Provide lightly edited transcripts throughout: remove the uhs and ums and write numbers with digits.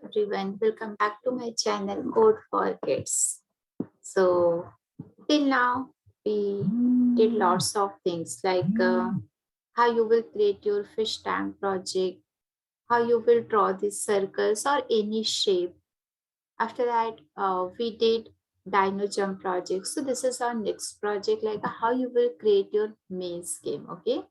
everyone, welcome back to my channel Code for Kids. So till now we did lots of things like how you will create your fish tank project, how you will draw these circles or any shape. After that we did dino jump project. So this is our next project, like how you will create your maze game. Okay,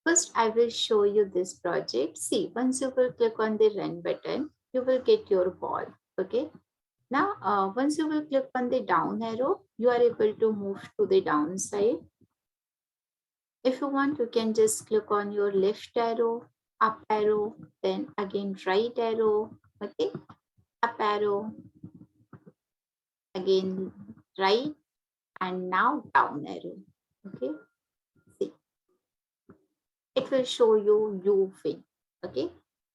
first I will show you this project. See, once you will click on the run button, you will get your ball. Okay, now, once you will click on the down arrow, you are able to move to the downside. If you want, you can just click on your left arrow, up arrow, then again right arrow, okay, up arrow, again right, and now down arrow. Okay, see, it will show you win. Okay,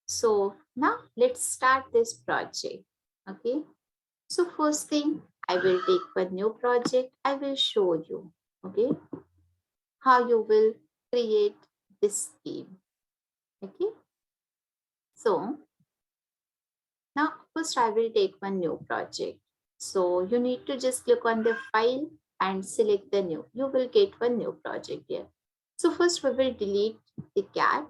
so now let's start this project. Okay, so first thing, I will take a new project. I will show you. Okay, how you will create this scheme. Okay, so now first I will take one new project. So you need to just click on the file and select the new. You will get one new project here. So first we will delete the cat.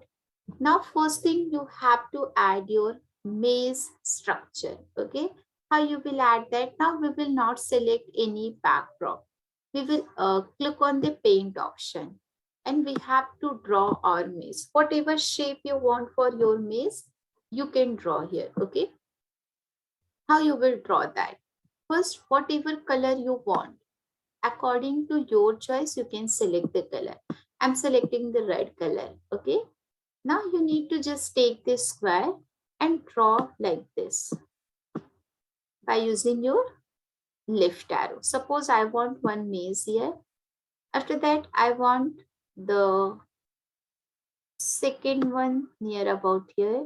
Now first thing, you have to add your maze structure. Okay, how you will add that? Now we will not select any backdrop. We will click on the paint option and we have to draw our maze. Whatever shape you want for your maze, you can draw here. Okay, how you will draw that? First, whatever color you want, according to your choice, you can select the color. I'm selecting the red color. Okay, now you need to just take this square and draw like this by using your left arrow. Suppose I want one maze here. After that, I want the second one near about here.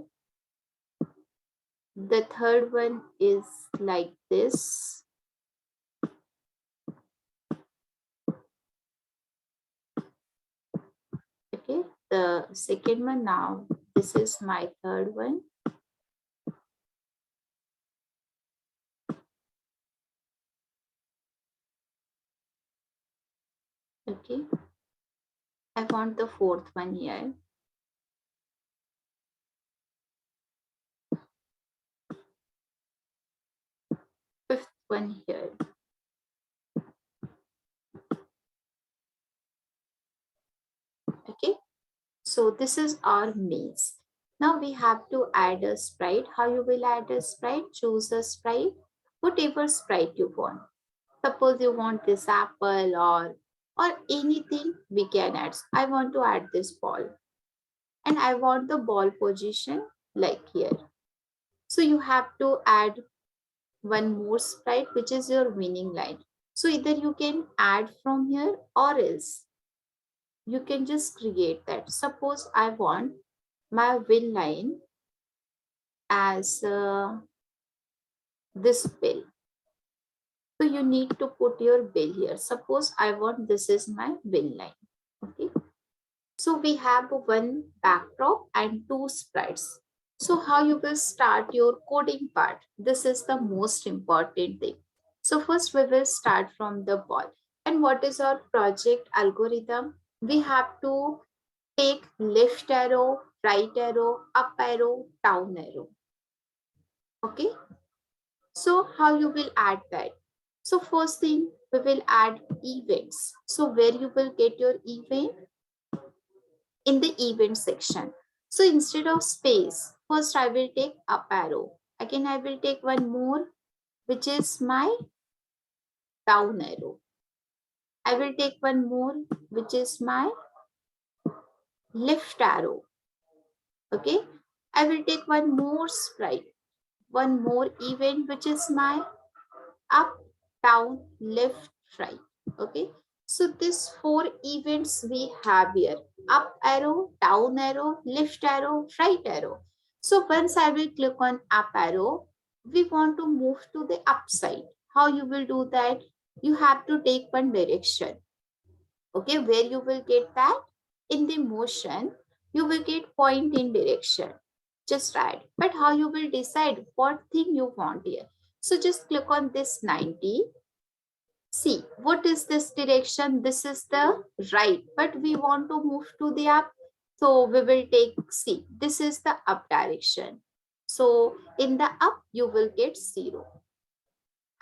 The third one is like this. Okay, the second one now. This is my third one. Okay, I want the fourth one here. Fifth one here. Okay, so this is our maze. Now we have to add a sprite. How you will add a sprite? Choose a sprite, whatever sprite you want. Suppose you want this apple or anything, we can add. I want to add this ball and I want the ball position like here. So you have to add one more sprite, which is your winning line. So either you can add from here or else you can just create that. Suppose I want my win line as this bill. So you need to put your bill here. Suppose I want this is my bill line. Okay. So we have one backdrop and two sprites. So how you will start your coding part? This is the most important thing. So first we will start from the ball. And what is our project algorithm? We have to take left arrow, right arrow, up arrow, down arrow. Okay. So how you will add that? So first thing, we will add events. So where you will get your event? In the event section. So instead of space, first I will take up arrow. Again, I will take one more, which is my down arrow. I will take one more, which is my left arrow. Okay. I will take one more sprite, one more event, which is my up, down, left, right. Okay, so these four events we have here: up arrow, down arrow, left arrow, right arrow. So once I will click on up arrow, we want to move to the upside. How you will do that? You have to take one direction. Okay, where you will get that? In the motion, you will get point in direction. just add. But how you will decide what thing you want here? So just click on this 90. See, what is this direction? This is the right, but we want to move to the up. So we will take, see, this is the up direction. So in the up, you will get 0.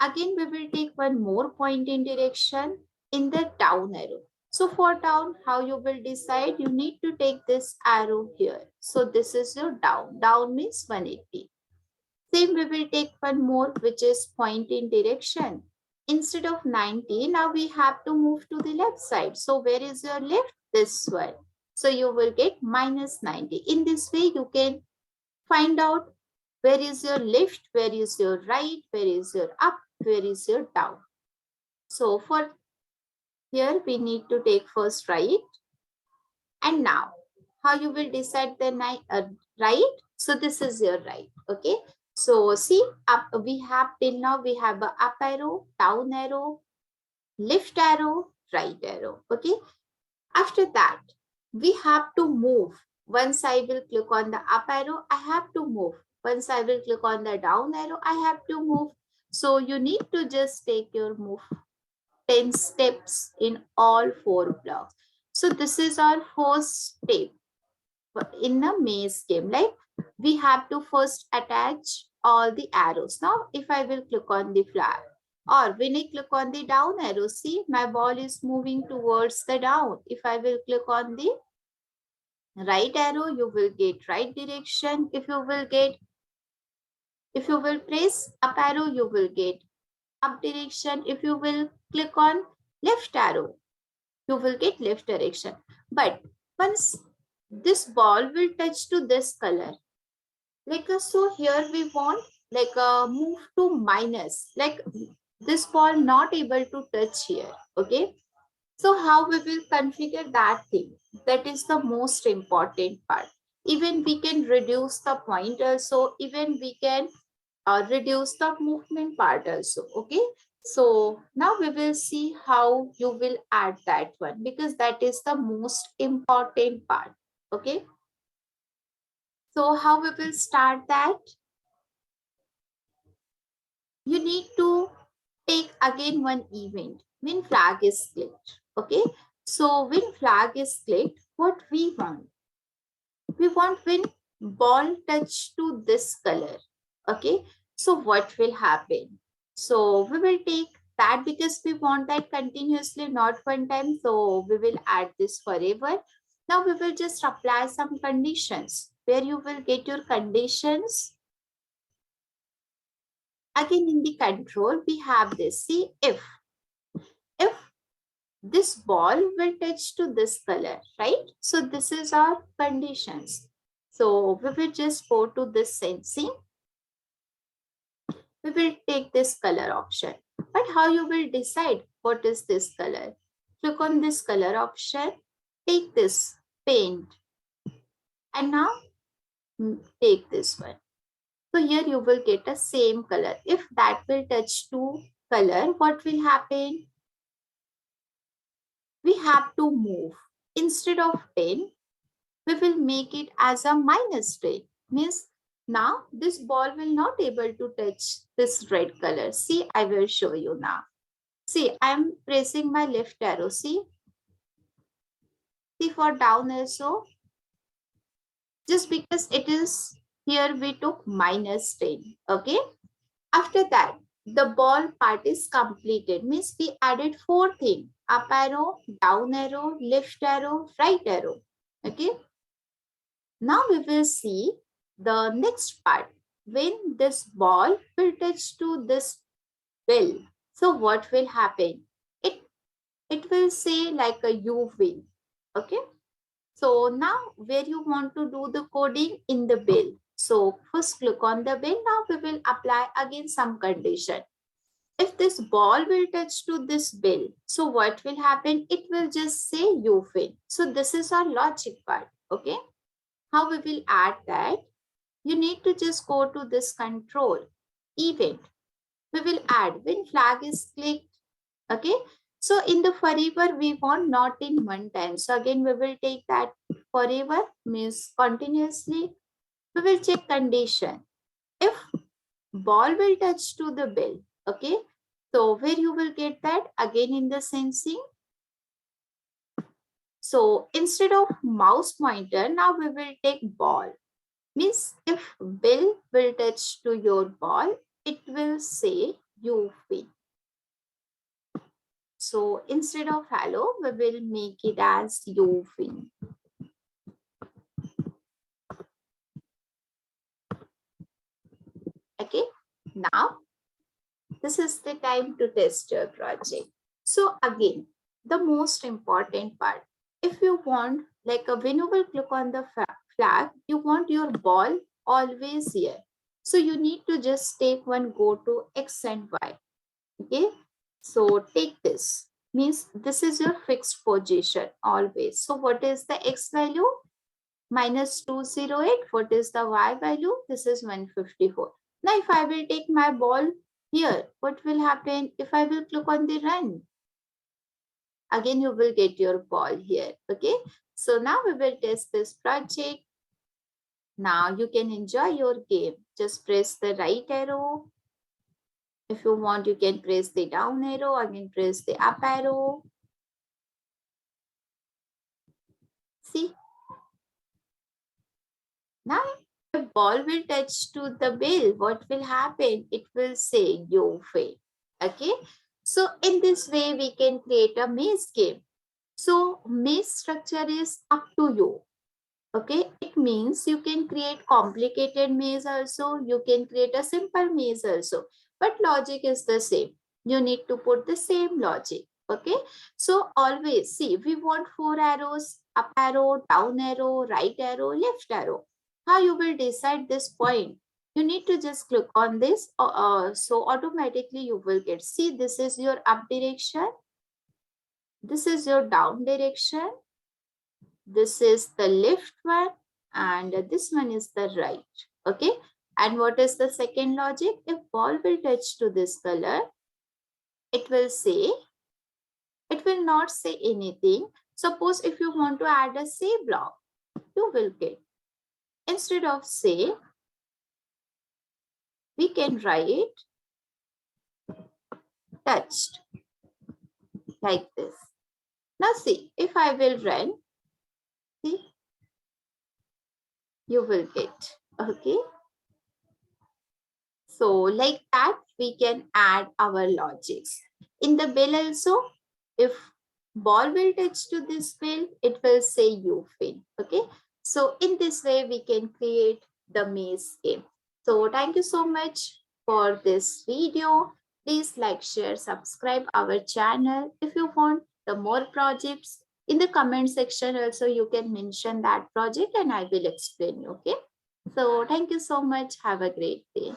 Again, we will take one more point in direction in the down arrow. So for down, how you will decide? You need to take this arrow here. So this is your down. Down means 180. Same we will take one more, which is point in direction. Instead of 90, now we have to move to the left side. So where is your left? This one. So you will get minus 90. In this way, you can find out where is your left, where is your right, where is your up, where is your down. So for here, we need to take first right. And now, how you will decide the right? So this is your right, okay? So see, up we have till now, we have a up arrow, down arrow, left arrow, right arrow, okay? After that, we have to move. Once I will click on the up arrow, I have to move. Once I will click on the down arrow, I have to move. So you need to just take your move 10 steps in all 4 blocks. So this is our first step in a maze game. Like we have to first attach all the arrows. Now if I will click on the flag or when I click on the down arrow, see my ball is moving towards the down. If I will click on the right arrow, you will get right direction. If you will press up arrow, you will get up direction. If you will click on left arrow, you will get left direction. But once this ball will touch to this color, like so here we want like a move to minus, like this ball not able to touch here, okay? So how we will configure that thing? That is the most important part. Even we can reduce the point also, even we can reduce the movement part also, okay? So now we will see how you will add that one because that is the most important part, okay? So how we will start that? You need to take again one event when flag is clicked, okay? So when flag is clicked, what we want when ball touch to this color, okay? So what will happen? So we will take that because we want that continuously, not one time. So we will add this forever. Now we will just apply some conditions where you will get your conditions. Again in the control, we have this. See, if this ball will touch to this color, right? So this is our conditions. So we will just go to this sensing. We will take this color option. But how you will decide what is this color? Click on this color option, take this paint and now take this one. So here you will get a same color. If that will touch to color, what will happen? We have to move. Instead of 10, we will make it as a minus 10. Means now this ball will not able to touch this red color. See, I will show you now. See, I am pressing my left arrow. See for down also, just because it is here we took minus 10. Okay. After that, the ball part is completed. Means we added 4 things. Up arrow, down arrow, left arrow, right arrow. Okay. Now we will see the next part. When this ball will touch to this bell, so what will happen? It will say like a you win. Okay. So now where you want to do the coding in the bell. So first click on the bell. Now we will apply again some condition. If this ball will touch to this bell, so what will happen? It will just say you win. So this is our logic part. Okay. How we will add that? You need to just go to this control event. We will add when flag is clicked. Okay. So in the forever, we want not in one time. So again, we will take that forever means continuously. we will check condition. If ball will touch to the bell, okay? So where you will get that? Again in the sensing. So instead of mouse pointer, now we will take ball. Means if bell will touch to your ball, it will say you win. So instead of hello, we will make it as you win. Okay, now this is the time to test your project. So again, the most important part, if you want, like when you will click on the flag, you want your ball always here. So you need to just take one go to X and Y. Okay, so take this. Means this is your fixed position always. So what is the X value? -208. What is the Y value? This is 154. Now if I will take my ball here, what will happen if I will click on the run? Again, you will get your ball here. Okay. So now we will test this project. Now you can enjoy your game. Just press the right arrow. If you want, you can press the down arrow. Again, press the up arrow. See? Now the ball will touch to the bell. What will happen? It will say you fail. Okay. So in this way, we can create a maze game. So maze structure is up to you. Okay. It means you can create complicated maze also. You can create a simple maze also. But logic is the same. You need to put the same logic. Okay. So always see, we want 4 arrows, up arrow, down arrow, right arrow, left arrow. How you will decide this point? You need to just click on this. So automatically you will get, see, this is your up direction. This is your down direction. This is the left one. And this one is the right. Okay. And what is the second logic? If ball will touch to this color, it will say, it will not say anything. Suppose if you want to add a say block, you will get. Instead of say, we can write touched like this. Now see, if I will run, see, you will get. Okay. So like that, we can add our logics. In the bell also, if ball will touch to this bell, it will say you fail. Okay. So in this way, we can create the maze game. So thank you so much for this video. Please like, share, subscribe our channel. If you want the more projects, in the comment section also, you can mention that project and I will explain you. Okay. So thank you so much. Have a great day.